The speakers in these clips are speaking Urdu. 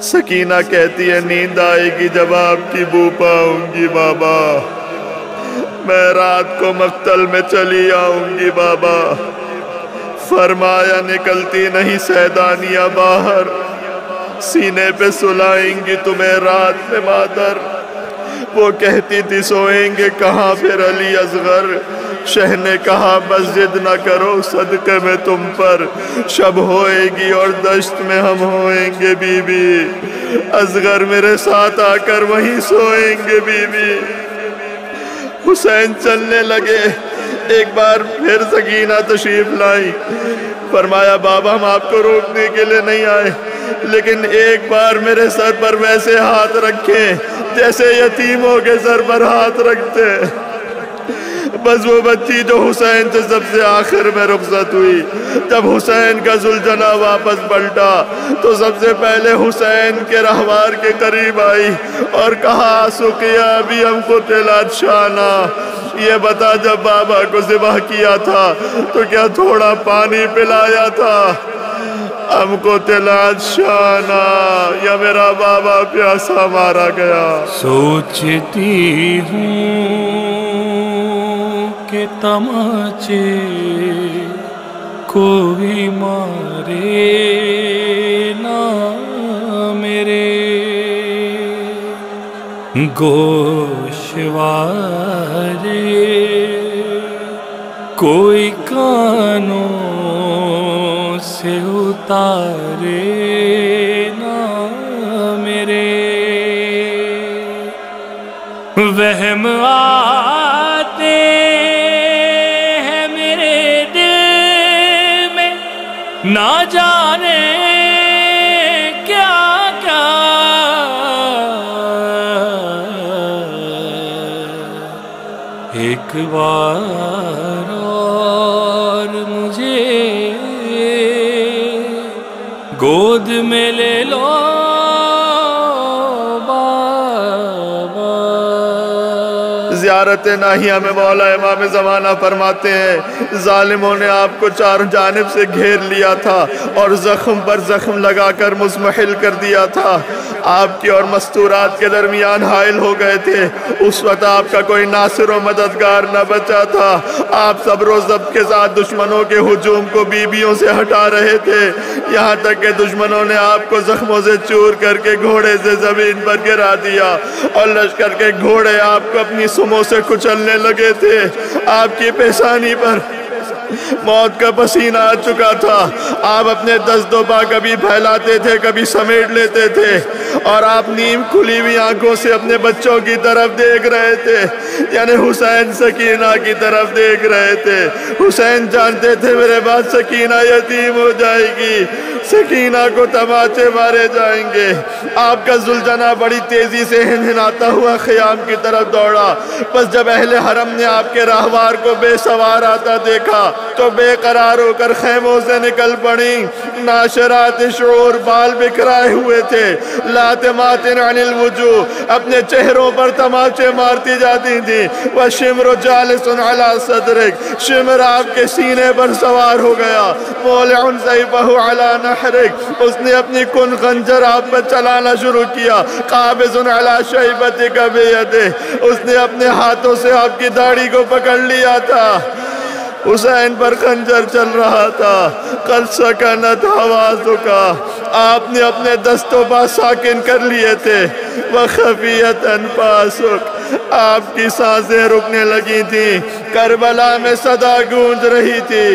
سکینہ کہتی ہے نیند آئے گی جب آپ کی بو پاؤں گی بابا، میں رات کو مقتل میں چلی آؤں گی بابا۔ فرمایا نکلتی نہیں سیدانیہ باہر، سینے پہ سلائیں گی تمہیں رات میں مادر۔ وہ کہتی تھی سوئیں گے کہاں پھر علی اصغر، شہ نے کہا بس ضد نہ کرو صدقے میں تم پر، شب ہوئے گی اور دشت میں ہم ہوئیں گے بی بی، اصغر میرے ساتھ آ کر وہیں سوئیں گے بی بی۔ حسین چلنے لگے، ایک بار پھر سکینہ تشریف لائی، فرمایا بابا ہم آپ کو روکنے کے لیے نہیں آئے، لیکن ایک بار میرے سر پر ویسے ہاتھ رکھیں جیسے یتیموں کے سر پر ہاتھ رکھتے۔ بس وہ بچی جو حسین سے سب سے آخر میں رخصت ہوئی، جب حسین کا ذوالجناح واپس پلٹا تو سب سے پہلے حسین کے رہوار کے قریب آئی اور کہا سقیا ابھی ہم کو قتلت شانہ، یہ بتا جب بابا کو ذبح کیا تھا تو کیا تھوڑا پانی پلایا تھا؟ ہم کو قتلت شانہ، یا میرا بابا پیاسا مارا گیا۔ سوچتی ہوں کہ تماچے کوئی مارے نہ میرے، گوشوارے کوئی کانوں سے اتارے نہ میرے، وہم آتے ہیں میرے دل میں نہ جانے کیا کیا، ایک بار اور مجھے گود میں لے لو بابا۔ زیارت ناہیہ میں مولا امام زمانہ فرماتے ہیں ظالموں نے آپ کو چار جانب سے گھیر لیا تھا اور زخم پر زخم لگا کر مزمحل کر دیا تھا، آپ کی اور مستورات کے درمیان حائل ہو گئے تھے۔ اس وقت آپ کا کوئی ناصر و مددگار نہ بچا تھا، آپ صبر و ضبط کے ساتھ دشمنوں کے ہجوم کو بیویوں سے ہٹا رہے تھے، یہاں تک کہ دشمنوں نے آپ کو زخموں سے چور کر کے گھوڑے سے زمین پر گرا دیا اور لشکر کے گھوڑے آپ کو اپنی سموں سے کچلنے لگے تھے۔ آپ کی پیشانی پر موت کا پسینہ آ چکا تھا، آپ اپنے دست و پا کبھی پھیلاتے تھے کبھی سمیٹ لیتے تھے اور آپ نیم کھلی ہوئی آنکھوں سے اپنے بچوں کی طرف دیکھ رہے تھے، یعنی حسین سکینہ کی طرف دیکھ رہے تھے۔ حسین جانتے تھے میرے بعد سکینہ یتیم ہو جائے گی، سکینہ کو تماچے مارے جائیں گے۔ آپ کا ذوالجناح بڑی تیزی سے ہنہناتا ہوا خیام کی طرف دوڑا، بس جب اہل حرم نے آپ کے راہوار کو بے سوار آتا دیکھا تو بے قرار ہو کر خیموں سے نکل پڑی۔ ناشرات شعور بال بکھرائے ہوئے تھے، لاتمات عن الوجوہ اپنے چہروں پر تماچے مارتی جاتی تھی۔ وَالشِّمْرُ جَالِسٌ عَلَى صَدْرِكَ، شمر آپ کے سینے پر سوار ہو گیا۔ مولع سیفہ علی نحرک، اس نے اپنی کن خنجر آپ پر چلانا شروع کیا۔ قابض علی شیبتک بیدہ، اس نے اپنے ہاتھوں سے آپ کی داڑھی کو پکڑ لیا تھا۔ حسین پر خنجر چل رہا تھا۔ قد سکنت حواسک، آپ نے اپنے دست و پا ساکن کر لیے تھے۔ وخفیت انفاسک، آپ کی سانسیں رکنے لگی تھیں۔ کربلا میں صدا گونج رہی تھی،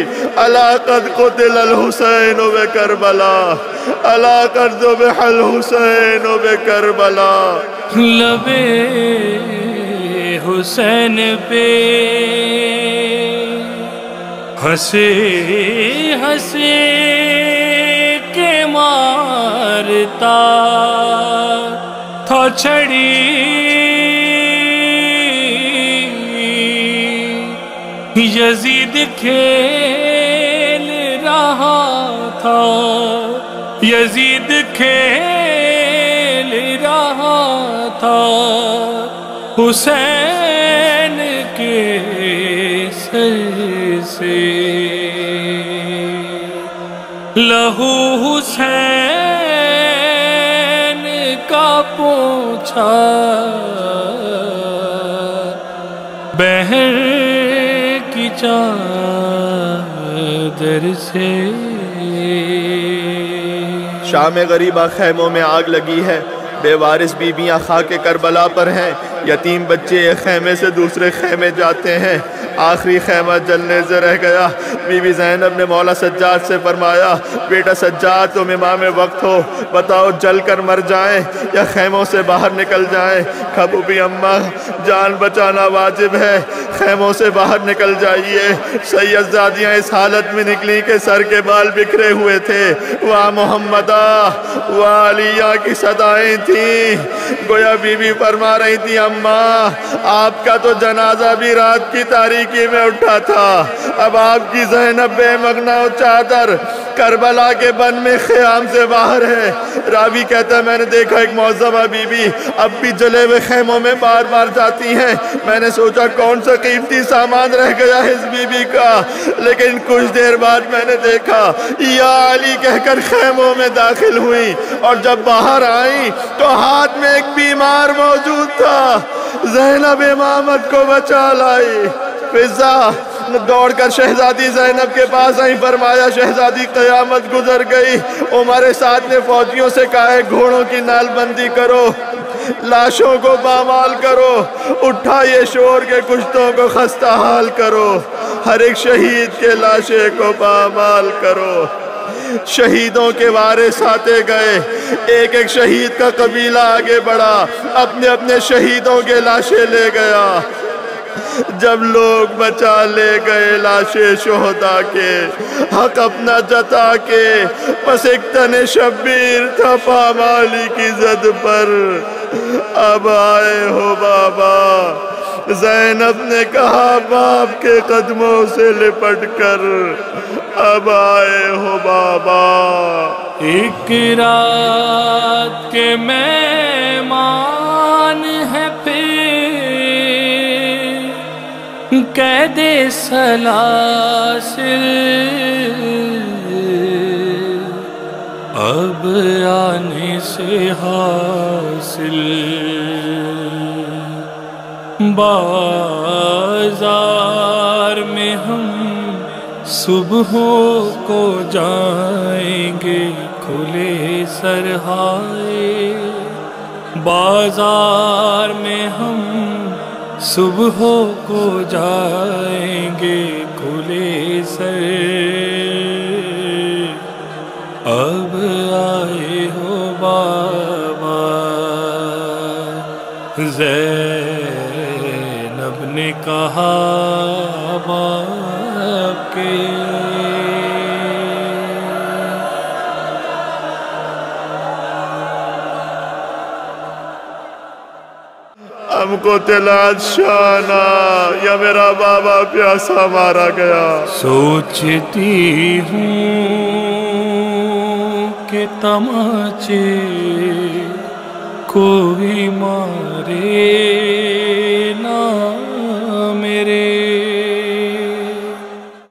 الا قد قتل الحسین بکربلا، الا قد ذبح الحسین بکربلا۔ لبے حسین پہ ہنسے ہنسے کے مارتا تھا چھڑی، یزید کھیل رہا تھا، یزید کھیل رہا تھا حسین کے سر سے۔ لہو حسین پوچھا بہر کی چادر سے۔ شام غریبہ خیموں میں آگ لگی ہے، بے وارث بیویاں خاک کربلا پر ہیں، یتیم بچے ایک خیمے سے دوسرے خیمے جاتے ہیں، آخری خیمہ جلنے سے رہ گیا۔ بی بی زینب نے مولا سجاد سے فرمایا، بیٹا سجاد تم امام وقت ہو، بتاؤ جل کر مر جائیں یا خیموں سے باہر نکل جائیں؟ کھبو بھی اماں جان بچانا واجب ہے، خیموں سے باہر نکل جائیے۔ سید زادیاں اس حالت میں نکلی کہ سر کے بال بکھرے ہوئے تھے، واہ محمدہ واہ علیہ کی صدائیں تھیں، گویا بی بی فرما رہی تھی اماں آپ کا تو جنازہ بھی رات کی تاریکی میں اٹھا تھا، اب آپ کی زینب بے مغنا و چادر کربلا کے بن میں خیام سے باہر ہے۔ راوی کہتا ہے میں نے دیکھا ایک معظمہ بی بی اب بھی جلے ہوئے خیموں میں بار بار جاتی ہیں، میں نے سوچا کون سا قیمتی سامان رہ گیا ہے اس بی بی کا، لیکن کچھ دیر بعد میں نے دیکھا یا علی کہہ کر خیموں میں داخل ہوئی، اور جب باہر آئیں تو ہاتھ میں ایک بیمار موجود تھا، زینب امامت کو بچا لائی۔ فضا دوڑ کر شہزادی زینب کے پاس آئیں، فرمایا شہزادی قیامت گزر گئی۔ عمر سعد نے فوجیوں سے کہا ہے گھوڑوں کی نال بندی کرو، لاشوں کو پامال کرو، اٹھائیے شور کے کشتوں کو خستہ حال کرو، ہر ایک شہید کے لاشے کو پامال کرو۔ شہیدوں کے وارث آتے گئے، ایک ایک شہید کا قبیلہ آگے بڑھا، اپنے اپنے شہیدوں کے لاشیں لے گیا۔ جب لوگ بچا لے گئے لاشیں شہداء کے، حق اپنا جتا کے، بس ایک تن شبیر تھا پامالی کی زد پر۔ اب آئے ہو بابا، زینب نے کہا باپ کے قدموں سے لپٹ کر، اب آئے ہو بابا۔ ایک رات کے مہمان ہے پھر قید سلاسل، اب آنے سے حاصل بازار میں ہم صبحوں کو جائیں گے کھلے سرہائے، بازار میں ہم صبحوں کو جائیں گے کھلے سر، اب آئے ہو بابا۔ زینب نے کہا باپ کے ہم کو تلات شانا یا میرا بابا پیاسا مارا گیا۔ سوچتی ہوں کہ تماچے کوئی مارے نہ میرے،